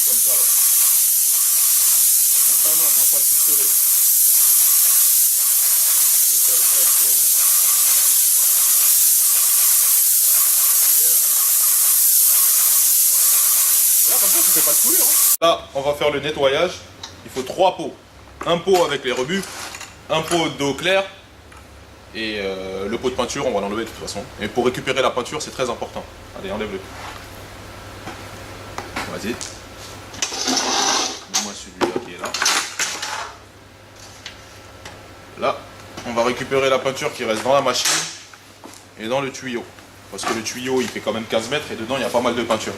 juste comme ça. Même ta main, pense pas le pistolet. C'est ça le fait, là, comme ça, tu fais pas de coulure. Hein. Là, on va faire le nettoyage. Il faut 3 pots. Un pot avec les rebuts, un pot d'eau claire et le pot de peinture, on va l'enlever de toute façon. Et pour récupérer la peinture, c'est très important. Allez, enlève-le. Vas-y. Mets-moi celui-là qui est là. Là, on va récupérer la peinture qui reste dans la machine et dans le tuyau. Parce que le tuyau, il fait quand même 15 mètres et dedans, il y a pas mal de peinture.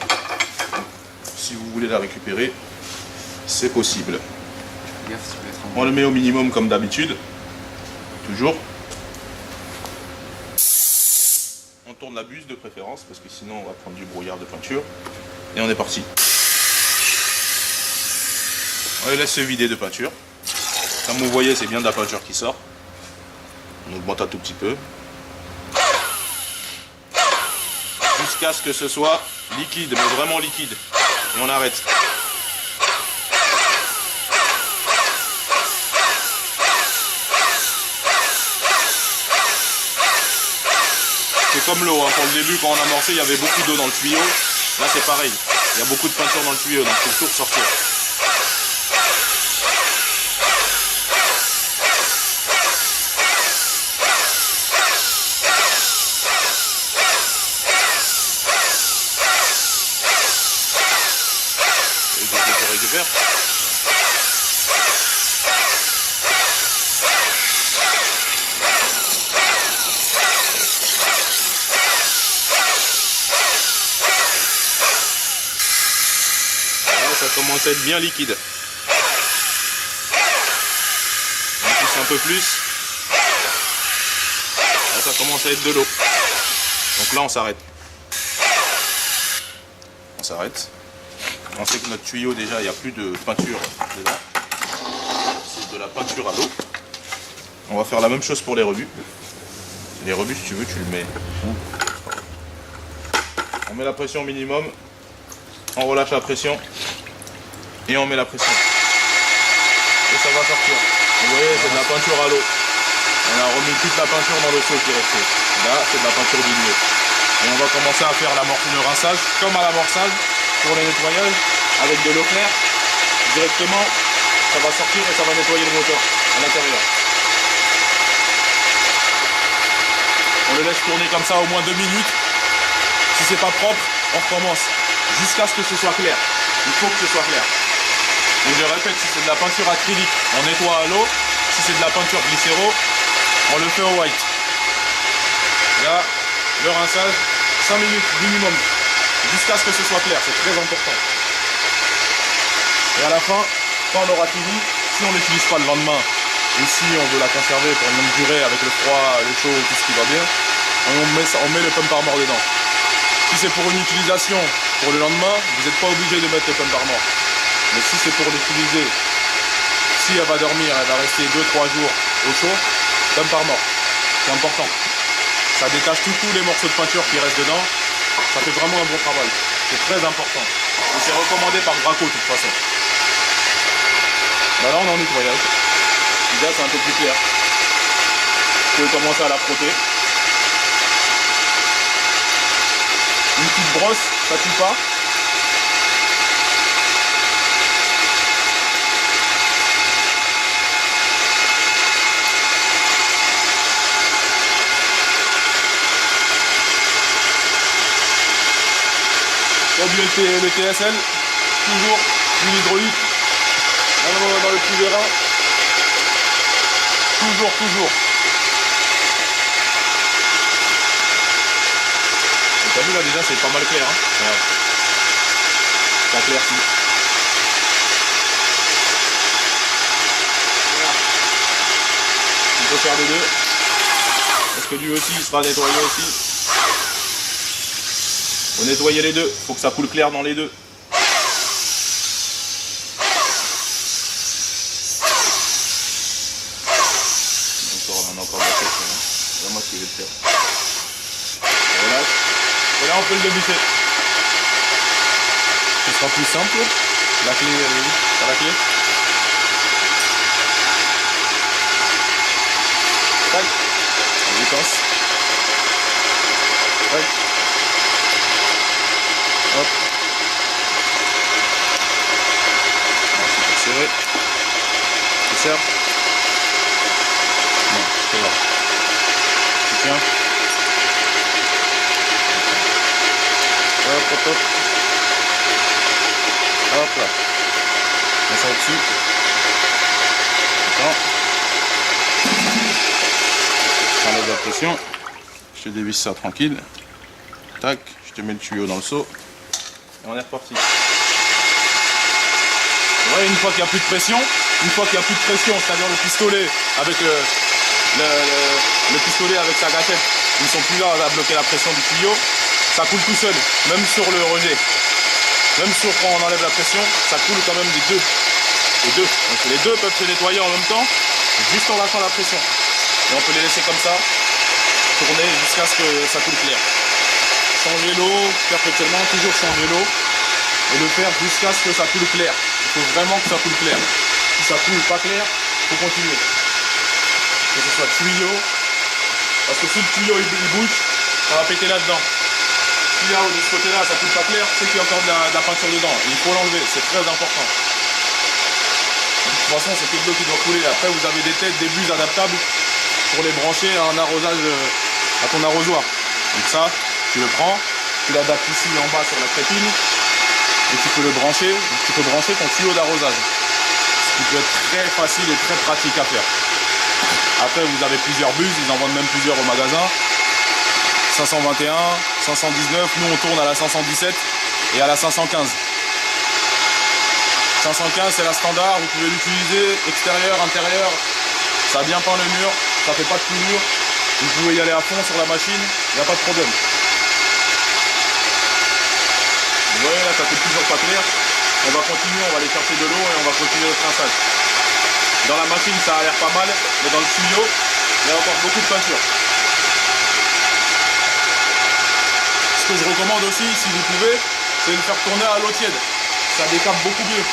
Si vous voulez la récupérer, c'est possible. On le met au minimum comme d'habitude. Toujours. On tourne la buse de préférence parce que sinon on va prendre du brouillard de peinture. Et on est parti. On les laisse se vider de peinture. Comme vous voyez, c'est bien de la peinture qui sort. On augmente un tout petit peu. Jusqu'à ce que ce soit liquide, mais vraiment liquide. Et on arrête. C'est comme l'eau, hein. Pour le début, quand on a amorcé, il y avait beaucoup d'eau dans le tuyau. Là, c'est pareil. Il y a beaucoup de peinture dans le tuyau, donc il faut tout sortir. Et donc, je récupère. Ça commence à être bien liquide. On pousse un peu plus. Là, ça commence à être de l'eau. Donc là, on s'arrête. On s'arrête. On sait que notre tuyau, déjà, il n'y a plus de peinture dedans. C'est de la peinture à l'eau. On va faire la même chose pour les rebuts. Les rebuts, si tu veux, tu le mets. On met la pression au minimum. On relâche la pression. Et on met la pression. Et ça va sortir. Vous voyez, c'est de la peinture à l'eau. On a remis toute la peinture dans le seau qui est resté. Là, c'est de la peinture diluée. Et on va commencer à faire le rinçage, comme à l'amorçage, pour le nettoyage, avec de l'eau claire. Directement, ça va sortir et ça va nettoyer le moteur à l'intérieur. On le laisse tourner comme ça au moins 2 minutes. Si c'est pas propre, on recommence. Jusqu'à ce que ce soit clair. Il faut que ce soit clair. Donc je répète, si c'est de la peinture acrylique, on nettoie à l'eau. Si c'est de la peinture glycéro, on le fait au white. Là, le rinçage, 5 minutes minimum, jusqu'à ce que ce soit clair, c'est très important. Et à la fin, quand on aura fini, si on n'utilise pas le lendemain, ou si on veut la conserver pour une longue durée avec le froid, le chaud, tout ce qui va bien, on met le pump armor dedans. Si c'est pour une utilisation pour le lendemain, vous n'êtes pas obligé de mettre le pump armor. Mais si c'est pour l'utiliser, si elle va dormir, elle va rester 2-3 jours au chaud, pump armor. C'est important. Ça détache tous les morceaux de peinture qui restent dedans. Ça fait vraiment un bon travail. C'est très important. Et c'est recommandé par Graco de toute façon. Bah là on est en nettoyage. Déjà c'est un peu plus clair. Vous pouvez commencer à la frotter. Une petite brosse, ça tue pas. Pas oublier le TSL, toujours l'huile hydraulique, dans le petit vérin, toujours. T'as vu là déjà c'est pas mal clair, hein. Voilà. Ça éclaircit. Voilà. On peut faire les deux. Parce que lui aussi il sera nettoyé aussi. Faut nettoyer les deux, faut que ça coule clair dans les deux. On a encore la tête, c'est moi qui vais le faire. Voilà. Et là on peut le débusser. Ce sera plus simple. La clé, t'as la clé? Tac. On dépense. Tac. Hop. C'est serré. Tu serres? Non, c'est là. Tu tiens? Hop, hop, hop. Hop là. Mets ça au-dessus. Attends. J'enlève la pression. Je te dévisse ça tranquille. Tac. Je te mets le tuyau dans le seau. Et on est reparti. Ouais, une fois qu'il n'y a plus de pression, c'est-à-dire le pistolet avec le pistolet avec sa gâchette, ils ne sont plus là à bloquer la pression du tuyau, ça coule tout seul, même sur le rejet. Même sur quand on enlève la pression, ça coule quand même des deux. Donc les deux peuvent se nettoyer en même temps, juste en lâchant la pression. Et on peut les laisser comme ça, tourner jusqu'à ce que ça coule clair. Changer l'eau perpétuellement, toujours changer l'eau. Et le faire jusqu'à ce que ça coule clair. Il faut vraiment que ça coule clair. Si ça coule pas clair, il faut continuer. Que ce soit tuyau, parce que si le tuyau il bouge, ça va péter là-dedans. Si là, de ce côté-là, ça coule pas clair, c'est qu'il y a encore de la peinture dedans. Il faut l'enlever, c'est très important. De toute façon, c'est que l'eau qui doit couler. Après, vous avez des têtes, des buses adaptables pour les brancher à un arrosage, à ton arrosoir. Donc ça, tu le prends, tu l'adaptes ici en bas sur la crépine. Et tu peux le brancher, tu peux brancher ton tuyau d'arrosage. Ce qui peut être très facile et très pratique à faire. Après, vous avez plusieurs buses, ils en vendent même plusieurs au magasin. 521, 519, nous on tourne à la 517 et à la 515. 515 c'est la standard, vous pouvez l'utiliser extérieur, intérieur, ça a bien peint le mur, ça fait pas de coulure, vous pouvez y aller à fond sur la machine, il n'y a pas de problème. Vous voyez là, ça fait toujours pas clair. On va continuer, on va aller chercher de l'eau et on va continuer le trinçage. Dans la machine, ça a l'air pas mal, mais dans le tuyau, il y a encore beaucoup de peinture. Ce que je recommande aussi, si vous pouvez, c'est de le faire tourner à l'eau tiède. Ça décape beaucoup mieux.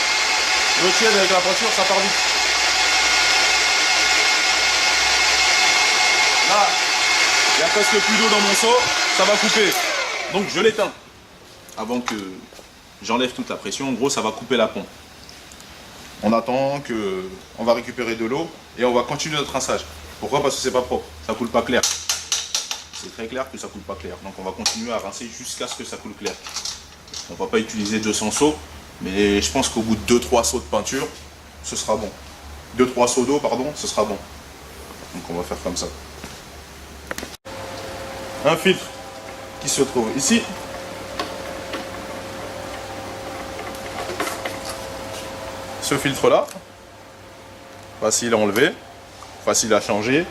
L'eau tiède avec la peinture, ça part vite. Là, il y a presque plus d'eau dans mon seau, ça va couper. Donc je l'éteins. Avant que j'enlève toute la pression, en gros ça va couper la pompe. On attend que on va récupérer de l'eau et on va continuer notre rinçage. Pourquoi? Parce que c'est pas propre, ça coule pas clair. C'est très clair que ça coule pas clair. Donc on va continuer à rincer jusqu'à ce que ça coule clair. On va pas utiliser 200 seaux, mais je pense qu'au bout de 2-3 seaux de peinture, ce sera bon. 2-3 seaux d'eau, pardon, ce sera bon. Donc on va faire comme ça. Un filtre qui se trouve ici. Ce filtre-là, facile à enlever, facile à changer,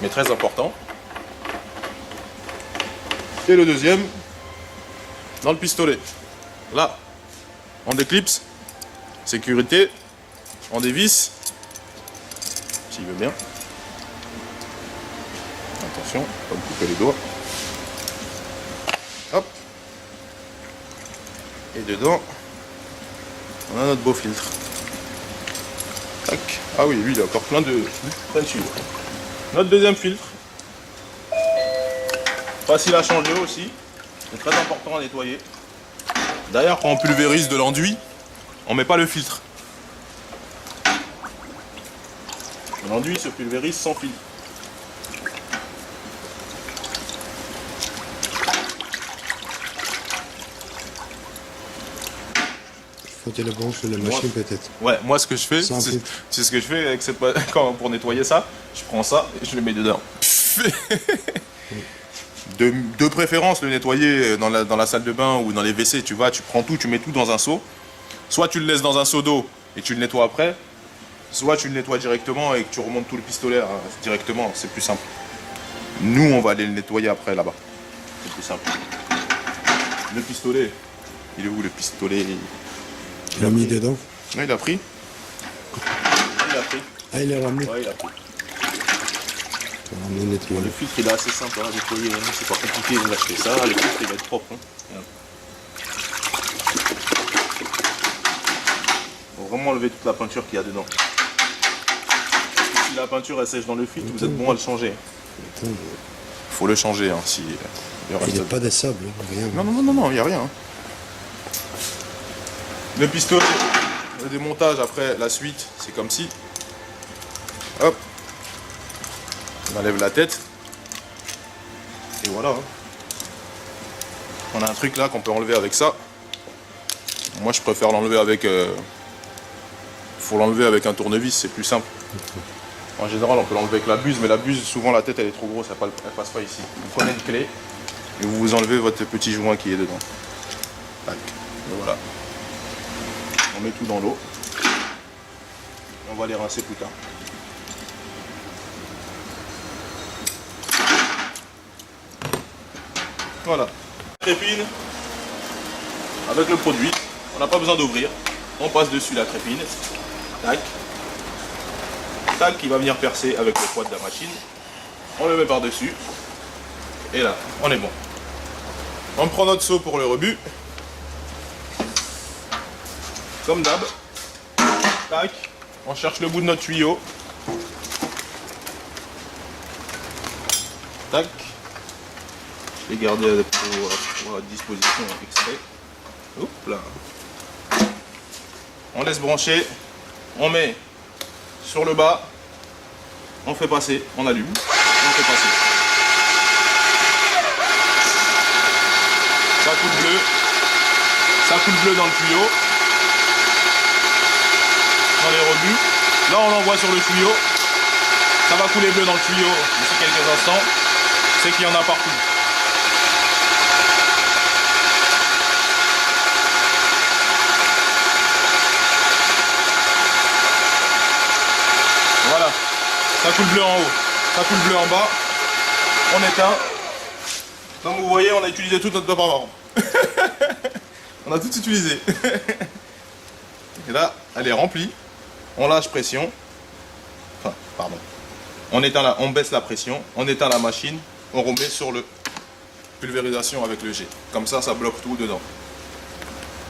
mais très important. Et le deuxième, dans le pistolet. Là, on déclipse, sécurité, on dévisse, s'il veut bien. Attention, pas me couper les doigts. Hop. Et dedans, on a notre beau filtre. Tac. Ah oui, lui il a encore plein de tuyaux. Notre deuxième filtre. Facile à changer aussi. C'est très important à nettoyer. D'ailleurs, quand on pulvérise de l'enduit, on ne met pas le filtre. L'enduit se pulvérise sans filtre. Frotter la branche de la machine peut-être. Ouais, moi ce que je fais, c'est ce que je fais avec cette, pour nettoyer ça, je prends ça et je le mets dedans. De préférence le nettoyer dans la salle de bain ou dans les WC, tu vois, tu prends tout, tu mets tout dans un seau. Soit tu le laisses dans un seau d'eau et tu le nettoies après, soit tu le nettoies directement et que tu remontes tout le pistolet directement, c'est plus simple. Nous on va aller le nettoyer après là-bas, c'est plus simple. Le pistolet, il est où le pistolet? Il a mis dedans. Oui, il a pris. Il a pris. Ah, il a ramené. Ouais, il a pris. Le filtre il est assez simple à nettoyer, hein. C'est pas compliqué d'acheter ça, le filtre il va être propre. Hein. vraiment enlever toute la peinture qu'il y a dedans. Parce que si la peinture elle sèche dans le filtre, vous êtes bon à le changer. Attends, Faut le changer hein, si il reste. il n'y a pas de sable, hein, rien. Non, il n'y a rien. Le pistolet, le démontage après la suite, c'est comme si. Hop. On enlève la tête. Et voilà. On a un truc là qu'on peut enlever avec ça. Moi je préfère l'enlever avec... faut l'enlever avec un tournevis, c'est plus simple. En général on peut l'enlever avec la buse, mais la buse souvent la tête elle est trop grosse, elle passe pas ici. Vous prenez une clé et vous enlevez votre petit joint qui est dedans. Tac. Et voilà. On met tout dans l'eau. On va les rincer plus tard. Voilà. Crépine avec le produit. On n'a pas besoin d'ouvrir. On passe dessus la crépine. Tac. Tac, il va venir percer avec le poids de la machine. On le met par-dessus. Et là, on est bon. On prend notre seau pour le rebut. Comme d'hab. Tac. On cherche le bout de notre tuyau. Tac. Je l'ai gardé pour la disposition exprès. Hop là. On laisse brancher. On met sur le bas. On fait passer. On allume. On fait passer. Ça coule bleu. Ça coule bleu dans le tuyau. Dans les rebuts. Là on l'envoie sur le tuyau. Ça va couler bleu dans le tuyau d'ici quelques instants. C'est qu'il y en a partout. Voilà. Ça coule bleu en haut. Ça coule bleu en bas. On éteint. Comme vous voyez, on a utilisé tout notre papier marron. On a tout utilisé. Et là, elle est remplie. On lâche pression. Enfin, pardon. On éteint on baisse la pression. On éteint la machine. On remet sur le pulvérisation avec le jet. Comme ça, ça bloque tout dedans.